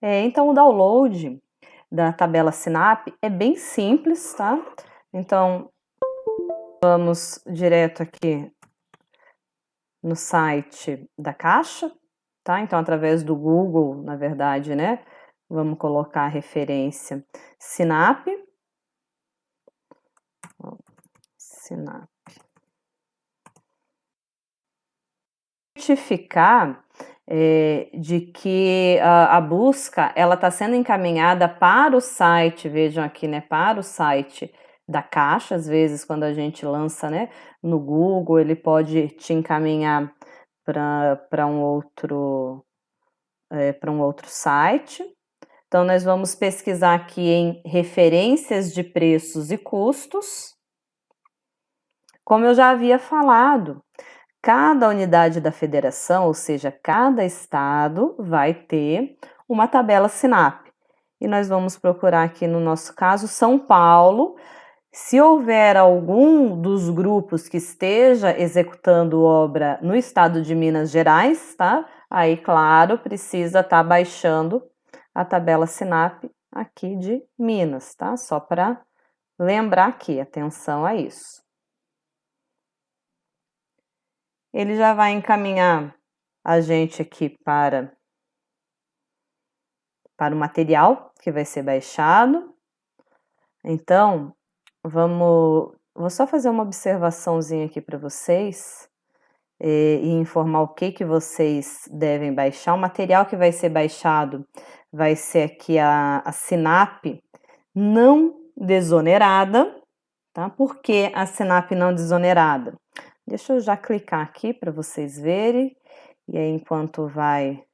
Então, o download da tabela SINAP é bem simples, tá? Então, vamos direto aqui no site da Caixa, tá? Então, através do Google, na verdade, né? Vamos colocar a referência SINAP. SINAP. Certificar de que a busca ela está sendo encaminhada para o site, vejam aqui, né? Para o site da Caixa. Às vezes, quando a gente lança, né, no Google, ele pode te encaminhar para um outro site. Então, nós vamos pesquisar aqui em referências de preços e custos. Como eu já havia falado, cada unidade da federação, ou seja, cada estado, vai ter uma tabela SINAP. E nós vamos procurar aqui, no nosso caso, São Paulo. Se houver algum dos grupos que esteja executando obra no estado de Minas Gerais, tá? Aí, claro, precisa estar baixando a tabela SINAP aqui de Minas, tá? Só para lembrar aqui, atenção a isso. Ele já vai encaminhar a gente aqui para o material que vai ser baixado. Então, vou só fazer uma observaçãozinha aqui para vocês e informar o que vocês devem baixar. O material que vai ser baixado vai ser aqui a SINAP não desonerada, tá? Por que a SINAP não desonerada? Deixa eu já clicar aqui para vocês verem, e aí enquanto vai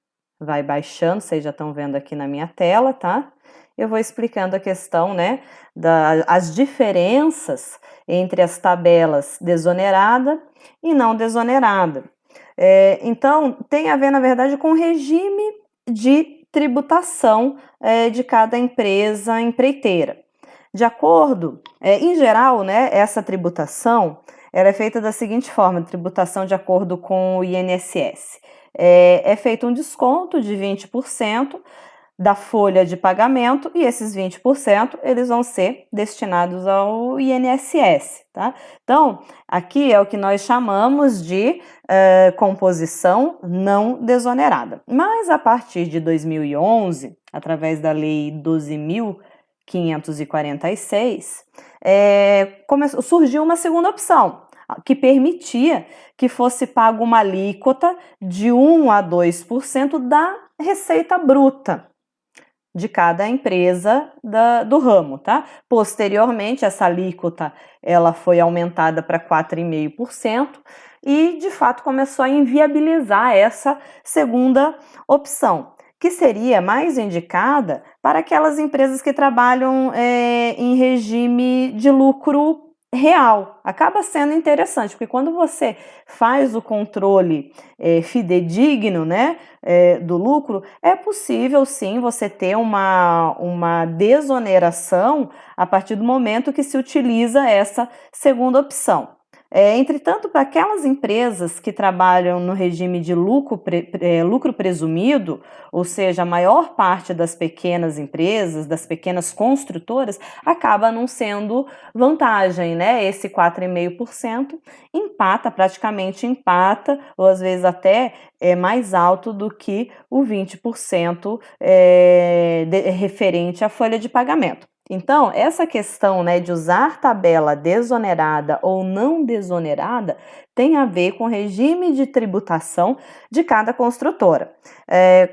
baixando, vocês já estão vendo aqui na minha tela, tá? Eu vou explicando a questão, né, as diferenças entre as tabelas desonerada e não desonerada. Então, tem a ver, na verdade, com o regime de tributação de cada empresa empreiteira. De acordo, em geral, né, essa tributação ela é feita da seguinte forma: tributação de acordo com o INSS. É feito um desconto de 20% da folha de pagamento, e esses 20% eles vão ser destinados ao INSS, tá? Então, aqui é o que nós chamamos de composição não desonerada. Mas a partir de 2011, através da Lei 12.546, surgiu uma segunda opção, que permitia que fosse pago uma alíquota de 1 a 2% da receita bruta de cada empresa do ramo, tá? Posteriormente, essa alíquota ela foi aumentada para 4,5% e, de fato, começou a inviabilizar essa segunda opção, que seria mais indicada para aquelas empresas que trabalham em regime de lucro real. Acaba sendo interessante, porque quando você faz o controle fidedigno, né, do lucro, é possível sim você ter uma desoneração a partir do momento que se utiliza essa segunda opção. Entretanto, para aquelas empresas que trabalham no regime de lucro presumido, ou seja, a maior parte das pequenas empresas, das pequenas construtoras, acaba não sendo vantagem, né? Esse 4,5% praticamente empata, ou às vezes até é mais alto do que o 20% referente à folha de pagamento. Então, essa questão, né, de usar tabela desonerada ou não desonerada tem a ver com o regime de tributação de cada construtora.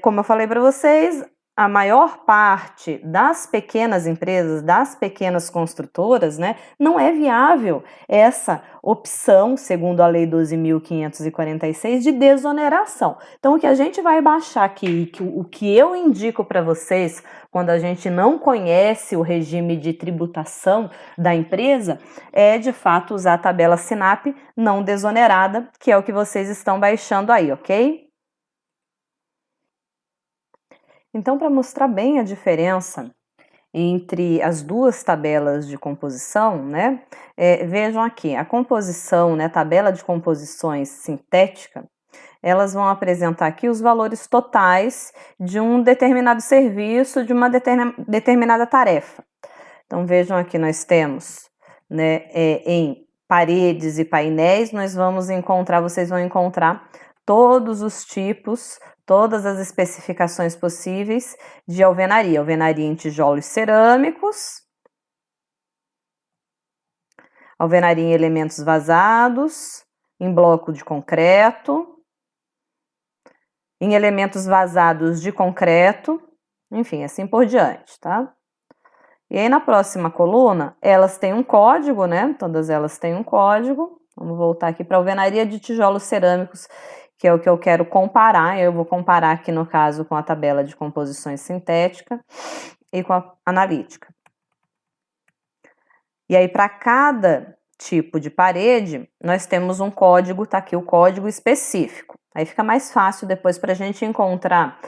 Como eu falei para vocês, a maior parte das pequenas empresas, das pequenas construtoras, né, não é viável essa opção, segundo a Lei 12.546, de desoneração. Então, o que a gente vai baixar aqui, o que eu indico para vocês, quando a gente não conhece o regime de tributação da empresa, é de fato usar a tabela SINAP não desonerada, que é o que vocês estão baixando aí, ok? Então, para mostrar bem a diferença entre as duas tabelas de composição, né, vejam aqui, a composição, né, tabela de composições sintética, elas vão apresentar aqui os valores totais de um determinado serviço, de uma determinada tarefa. Então, vejam aqui, nós temos, né, em paredes e painéis, vocês vão encontrar todos os tipos, todas as especificações possíveis de alvenaria. Alvenaria em tijolos cerâmicos, alvenaria em elementos vazados, em bloco de concreto, em elementos vazados de concreto, enfim, assim por diante, tá? E aí na próxima coluna, elas têm um código, né? Todas elas têm um código. Vamos voltar aqui para a alvenaria de tijolos cerâmicos, que é o que eu quero comparar. Eu vou comparar aqui no caso com a tabela de composições sintética e com a analítica. E aí para cada tipo de parede, nós temos um código, tá aqui o código específico. Aí fica mais fácil depois para a gente encontrar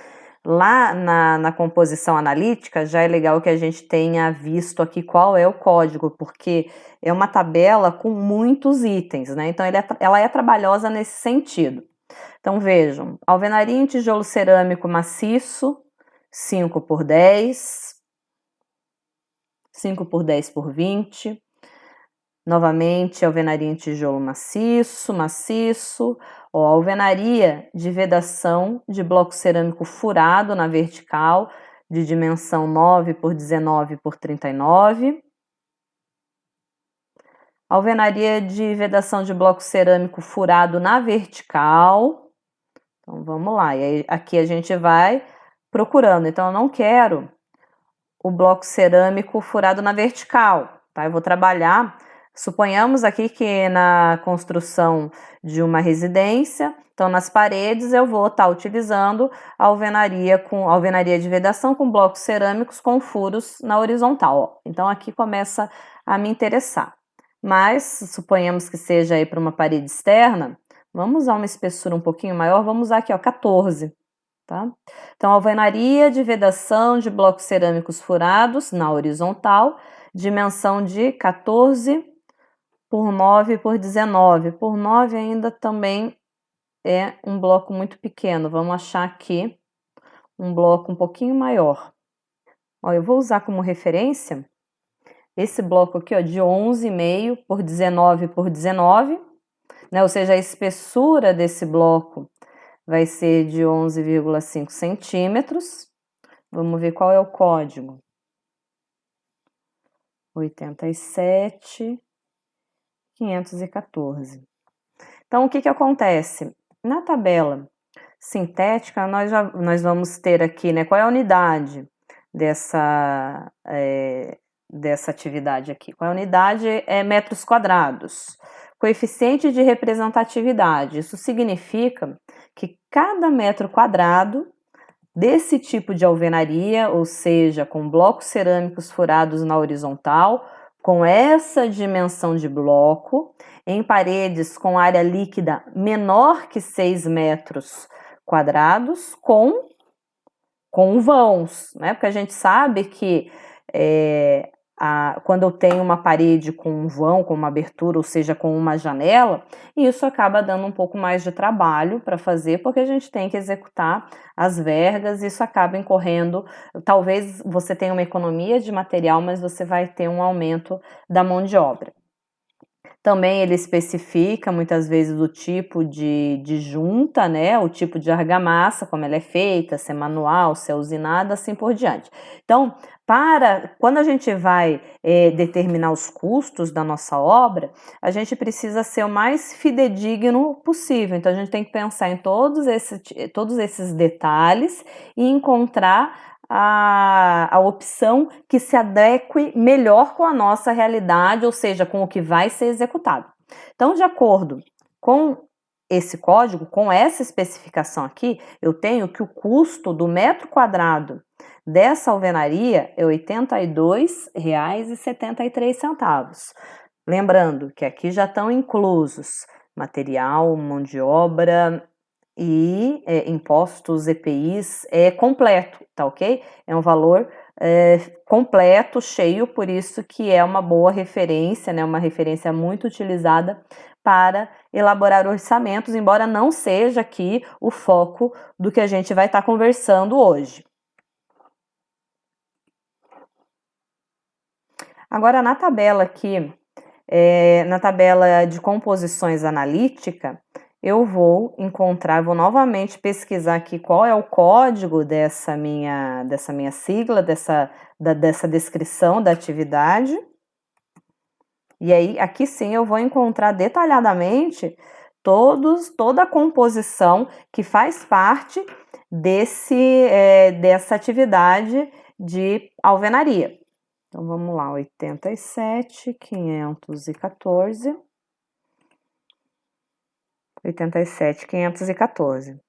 lá na composição analítica. Já é legal que a gente tenha visto aqui qual é o código, porque é uma tabela com muitos itens, né? Então ela é trabalhosa nesse sentido. Então vejam, alvenaria em tijolo cerâmico maciço, 5 por 10, 5 por 10 por 20. Novamente, alvenaria em tijolo maciço, ó, alvenaria de vedação de bloco cerâmico furado na vertical, de dimensão 9 por 19 por 39. Alvenaria de vedação de bloco cerâmico furado na vertical. Então, vamos lá. E aí, aqui a gente vai procurando. Então, eu não quero o bloco cerâmico furado na vertical, tá? Eu vou trabalhar. Suponhamos aqui que na construção de uma residência, então nas paredes eu vou estar utilizando a alvenaria de vedação com blocos cerâmicos com furos na horizontal. Ó. Então aqui começa a me interessar. Mas suponhamos que seja aí para uma parede externa, vamos usar uma espessura um pouquinho maior, vamos usar aqui, ó, 14. Tá? Então, alvenaria de vedação de blocos cerâmicos furados na horizontal, dimensão de 14 por 9 por 19. Por 9 ainda também é um bloco muito pequeno. Vamos achar aqui um bloco um pouquinho maior. Ó, eu vou usar como referência esse bloco aqui, ó, de 11,5 por 19 por 19, né? Ou seja, a espessura desse bloco vai ser de 11,5 centímetros. Vamos ver qual é o código. 87.514. Então, o que acontece? Na tabela sintética, nós vamos ter aqui, né, qual é a unidade dessa atividade aqui. Qual é a unidade? É metros quadrados. Coeficiente de representatividade. Isso significa que cada metro quadrado desse tipo de alvenaria, ou seja, com blocos cerâmicos furados na horizontal, com essa dimensão de bloco, em paredes com área líquida menor que 6 metros quadrados, com vãos, né? Porque a gente sabe que quando eu tenho uma parede com um vão, com uma abertura, ou seja, com uma janela, isso acaba dando um pouco mais de trabalho para fazer, porque a gente tem que executar as vergas, isso acaba incorrendo, talvez você tenha uma economia de material, mas você vai ter um aumento da mão de obra. Também ele especifica muitas vezes o tipo de junta, né? O tipo de argamassa, como ela é feita, se é manual, se é usinada, assim por diante. Então, quando a gente vai determinar os custos da nossa obra, a gente precisa ser o mais fidedigno possível. Então, a gente tem que pensar em todos esses detalhes e encontrar a opção que se adeque melhor com a nossa realidade, ou seja, com o que vai ser executado. Então, de acordo com esse código, com essa especificação aqui, eu tenho que o custo do metro quadrado dessa alvenaria é R$ 82,73. Lembrando que aqui já estão inclusos material, mão de obra e impostos, EPIs, completo, tá ok? É um valor completo, cheio, por isso que é uma boa referência, né? Uma referência muito utilizada para elaborar orçamentos, embora não seja aqui o foco do que a gente vai estar conversando hoje. Agora, na tabela aqui, na tabela de composições analítica, eu vou novamente pesquisar aqui qual é o código dessa minha sigla, dessa descrição da atividade. E aí, aqui sim, eu vou encontrar detalhadamente toda a composição que faz parte dessa atividade de alvenaria. Então, vamos lá, 87.514. 87.514.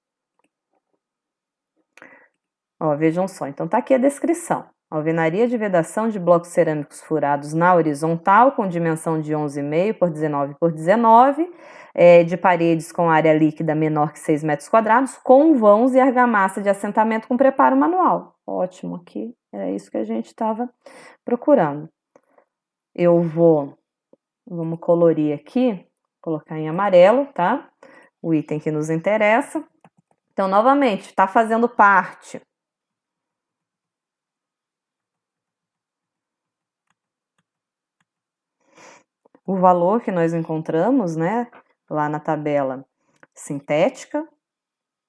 Ó, vejam só, então tá aqui a descrição. Alvenaria de vedação de blocos cerâmicos furados na horizontal, com dimensão de 11,5 por 19 por 19, de paredes com área líquida menor que 6 metros quadrados, com vãos e argamassa de assentamento com preparo manual. Ótimo, aqui era isso que a gente estava procurando. Vamos colorir aqui, colocar em amarelo, tá? O item que nos interessa. Então, novamente, está fazendo parte o valor que nós encontramos, né, lá na tabela sintética,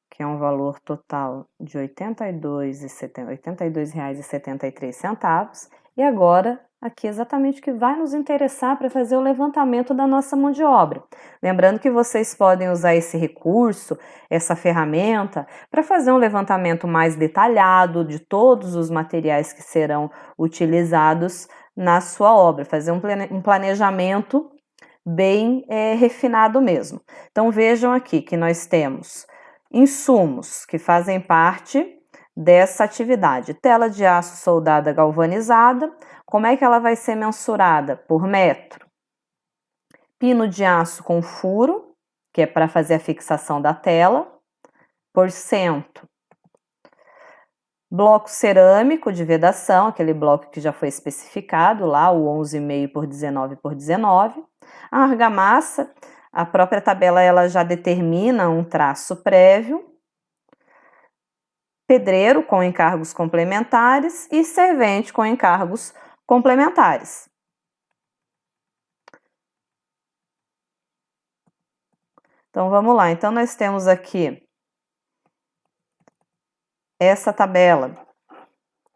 que é um valor total de R$ 82,73. E agora, aqui exatamente o que vai nos interessar para fazer o levantamento da nossa mão de obra. Lembrando que vocês podem usar esse recurso, essa ferramenta, para fazer um levantamento mais detalhado de todos os materiais que serão utilizados na sua obra, fazer um planejamento bem refinado mesmo. Então, vejam aqui que nós temos insumos que fazem parte dessa atividade. Tela de aço soldada galvanizada. Como é que ela vai ser mensurada? Por metro. Pino de aço com furo, que é para fazer a fixação da tela, por cento. Bloco cerâmico de vedação, aquele bloco que já foi especificado lá, o 11,5 por 19 por 19. A argamassa, a própria tabela ela já determina um traço prévio. Pedreiro com encargos complementares e servente com encargos complementares. Então, vamos lá. Então, nós temos aqui essa tabela,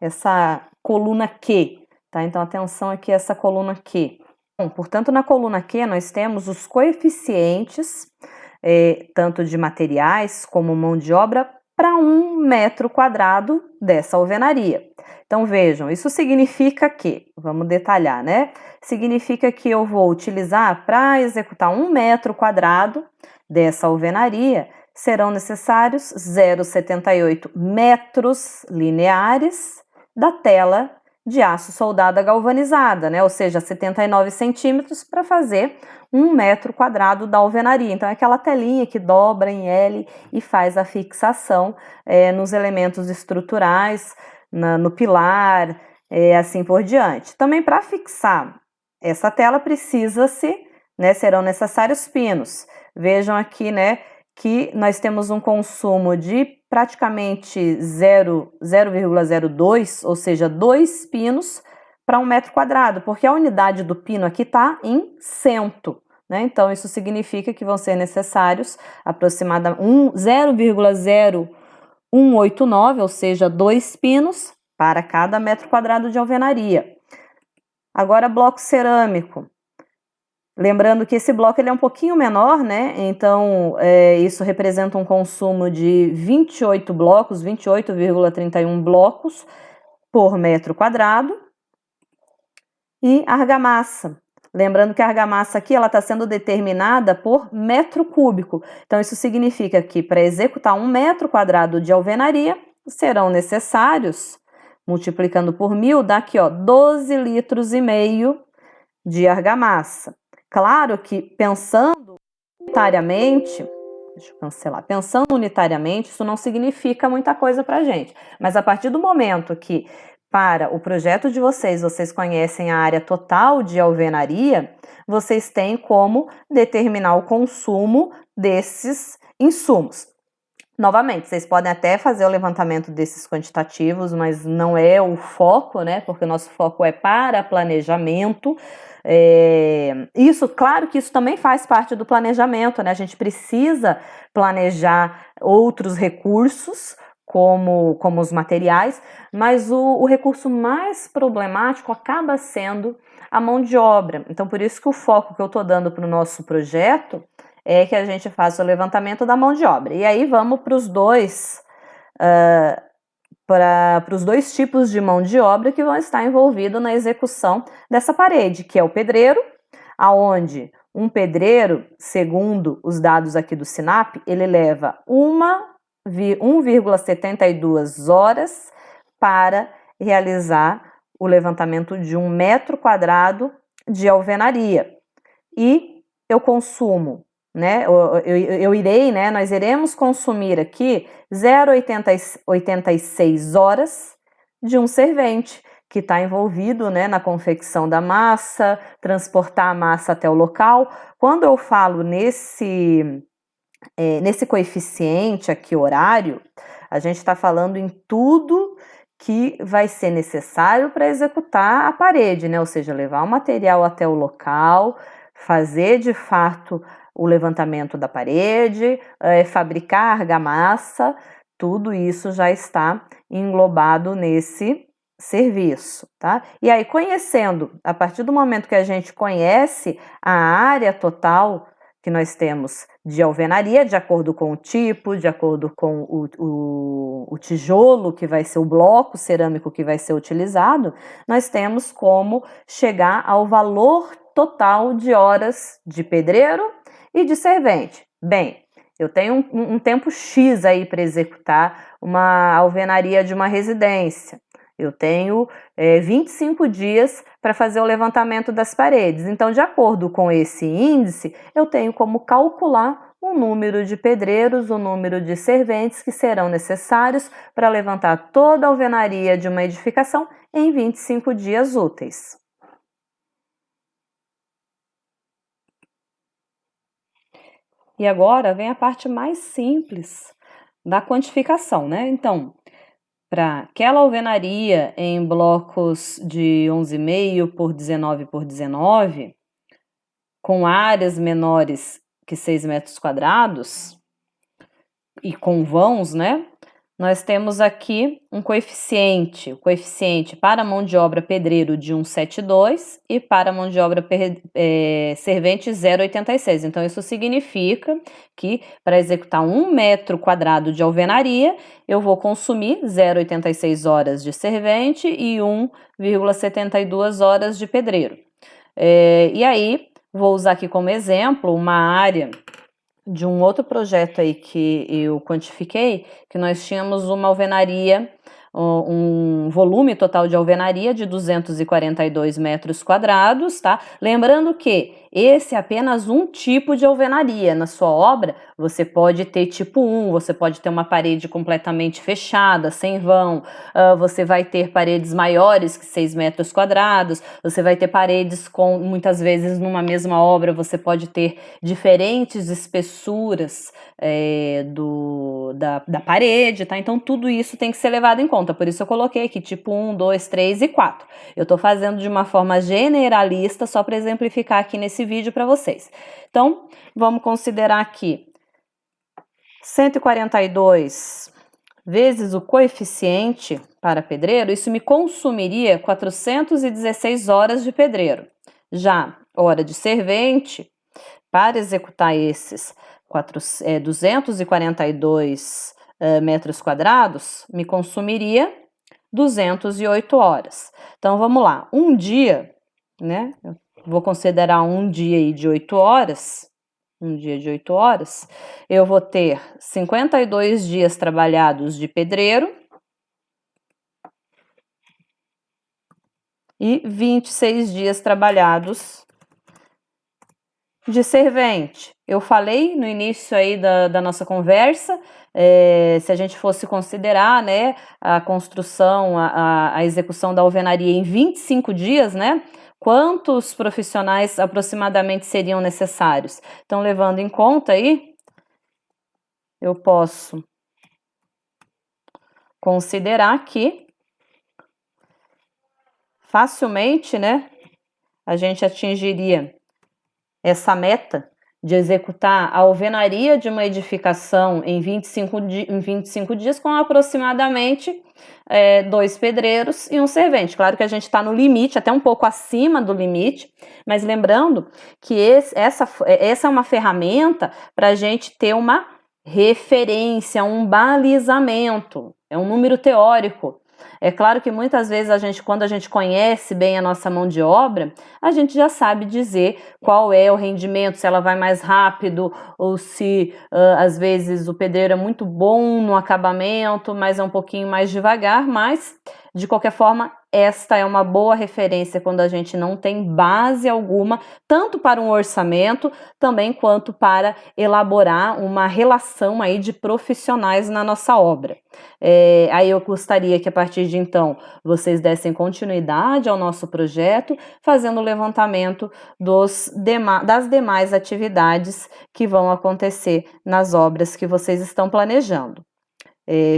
essa coluna Q, tá? Então, atenção aqui a essa coluna Q. Bom, portanto, na coluna Q, nós temos os coeficientes, tanto de materiais como mão de obra, para 1 metro quadrado dessa alvenaria. Então, vejam, isso significa que, vamos detalhar, né? Significa que eu vou utilizar, para executar 1 metro quadrado dessa alvenaria, serão necessários 0,78 metros lineares da tela de aço soldada galvanizada, né? Ou seja, 79 centímetros para fazer 1 metro quadrado da alvenaria. Então, é aquela telinha que dobra em L e faz a fixação nos elementos estruturais, no pilar, assim por diante. Também, para fixar essa tela, serão necessários pinos. Vejam aqui, né, que nós temos um consumo de praticamente 0,02, ou seja, 2 pinos para 1 metro quadrado, porque a unidade do pino aqui está em cento, né? Então, isso significa que vão ser necessários aproximadamente 0,0189, ou seja, 2 pinos para cada metro quadrado de alvenaria. Agora, bloco cerâmico. Lembrando que esse bloco ele é um pouquinho menor, né? Então, isso representa um consumo de 28 blocos, 28,31 blocos por metro quadrado. E argamassa. Lembrando que a argamassa aqui ela está sendo determinada por metro cúbico. Então, isso significa que para executar 1 metro quadrado de alvenaria, serão necessários, multiplicando por 1000, dá aqui, ó, 12,5 litros de argamassa. Claro que pensando unitariamente, deixa eu cancelar, pensando unitariamente, isso não significa muita coisa para a gente. Mas a partir do momento que para o projeto de vocês, vocês conhecem a área total de alvenaria, vocês têm como determinar o consumo desses insumos. Novamente, vocês podem até fazer o levantamento desses quantitativos, mas não é o foco, né? Porque o nosso foco é para planejamento. Isso, claro que isso também faz parte do planejamento, né? A gente precisa planejar outros recursos, como os materiais, mas o recurso mais problemático acaba sendo a mão de obra. Então, por isso que o foco que eu estou dando para o nosso projeto é que a gente faça o levantamento da mão de obra. E aí vamos para os dois tipos de mão de obra que vão estar envolvidos na execução dessa parede, que é o pedreiro, aonde um pedreiro, segundo os dados aqui do SINAP, ele leva 1,72 horas para realizar o levantamento de 1 metro quadrado de alvenaria. E eu consumo, né? Nós iremos consumir aqui 0,86 horas de um servente que está envolvido, né, na confecção da massa, transportar a massa até o local. Quando eu falo nesse coeficiente aqui horário, a gente está falando em tudo que vai ser necessário para executar a parede, né? Ou seja, levar o material até o local, fazer de fato o levantamento da parede, fabricar argamassa, tudo isso já está englobado nesse serviço, tá? E aí, conhecendo, a partir do momento que a gente conhece a área total que nós temos de alvenaria, de acordo com o tipo, de acordo com o tijolo que vai ser, o bloco cerâmico que vai ser utilizado, nós temos como chegar ao valor total de horas de pedreiro e de servente. Bem, eu tenho um tempo X aí para executar uma alvenaria de uma residência. Eu tenho 25 dias para fazer o levantamento das paredes. Então, de acordo com esse índice, eu tenho como calcular o número de pedreiros, o número de serventes que serão necessários para levantar toda a alvenaria de uma edificação em 25 dias úteis. E agora vem a parte mais simples da quantificação, né? Então, para aquela alvenaria em blocos de 11,5 por 19 por 19, com áreas menores que 6 metros quadrados e com vãos, né? Nós temos aqui um coeficiente, o coeficiente para a mão de obra pedreiro de 1,72 e para a mão de obra servente 0,86. Então, isso significa que para executar 1 metro quadrado de alvenaria, eu vou consumir 0,86 horas de servente e 1,72 horas de pedreiro. E aí, vou usar aqui como exemplo uma área de um outro projeto aí que eu quantifiquei, que nós tínhamos uma alvenaria, um volume total de alvenaria de 242 metros quadrados, tá? Lembrando que esse é apenas um tipo de alvenaria. Na sua obra, você pode ter tipo 1, você pode ter uma parede completamente fechada, sem vão, você vai ter paredes maiores que 6 metros quadrados, você vai ter paredes com, muitas vezes, numa mesma obra, você pode ter diferentes espessuras da parede, tá? Então, tudo isso tem que ser levado em conta. Por isso eu coloquei aqui tipo 1, 2, 3 e 4. Eu tô fazendo de uma forma generalista só para exemplificar aqui nesse vídeo para vocês. Então, vamos considerar aqui 142 vezes o coeficiente para pedreiro, isso me consumiria 416 horas de pedreiro. Já hora de servente, para executar esses 242 metros quadrados, me consumiria 208 horas. Então, vamos lá. Um dia, né? Eu vou considerar um dia aí de 8 horas. Um dia de 8 horas. Eu vou ter 52 dias trabalhados de pedreiro e 26 dias trabalhados de servente. Eu falei no início aí da nossa conversa, se a gente fosse considerar, né, a construção, a execução da alvenaria em 25 dias, né, quantos profissionais aproximadamente seriam necessários? Então, levando em conta aí, eu posso considerar que facilmente, né, a gente atingiria essa meta de executar a alvenaria de uma edificação em 25 dias com aproximadamente 2 pedreiros e um servente. Claro que a gente está no limite, até um pouco acima do limite, mas lembrando que essa é uma ferramenta para a gente ter uma referência, um balizamento, é um número teórico. É claro que muitas vezes quando a gente conhece bem a nossa mão de obra, a gente já sabe dizer qual é o rendimento, se ela vai mais rápido ou se às vezes o pedreiro é muito bom no acabamento, mas é um pouquinho mais devagar, mas de qualquer forma, esta é uma boa referência quando a gente não tem base alguma, tanto para um orçamento, também quanto para elaborar uma relação aí de profissionais na nossa obra. Aí eu gostaria que a partir de então vocês dessem continuidade ao nosso projeto, fazendo o levantamento das demais atividades que vão acontecer nas obras que vocês estão planejando.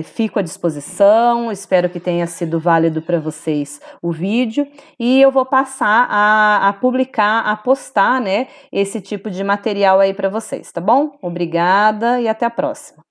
Fico à disposição, espero que tenha sido válido para vocês o vídeo e eu vou passar a publicar, a postar, né, esse tipo de material aí para vocês, tá bom? Obrigada e até a próxima.